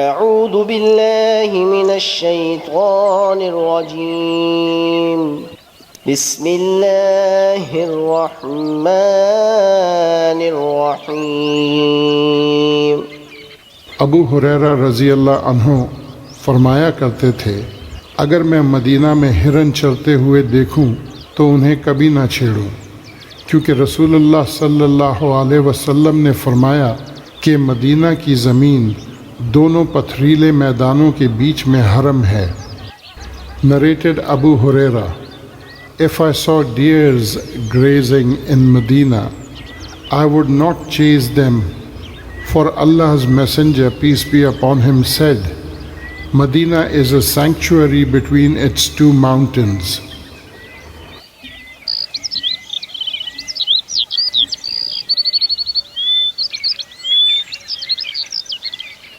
أعوذ بالله من الشيطان الرجيم بسم الله الرحمن الرحيم। अबू हुरैरा रज़ी अल्लाह अन्हु फरमाया करते थे, अगर मैं मदीना में हिरन चरते हुए देखूं तो उन्हें कभी ना छेड़ूं, क्योंकि रसूलुल्लाह सल्लल्लाहु अलैहि वसल्लम ने फरमाया कि मदीना की ज़मीन दोनों पथरीले मैदानों के बीच में हरम है। Narrated Abu Hurairah, If I saw deers grazing in Medina, I would not chase them, for Allah's Messenger, peace be upon him, said, Medina is a sanctuary between its two mountains.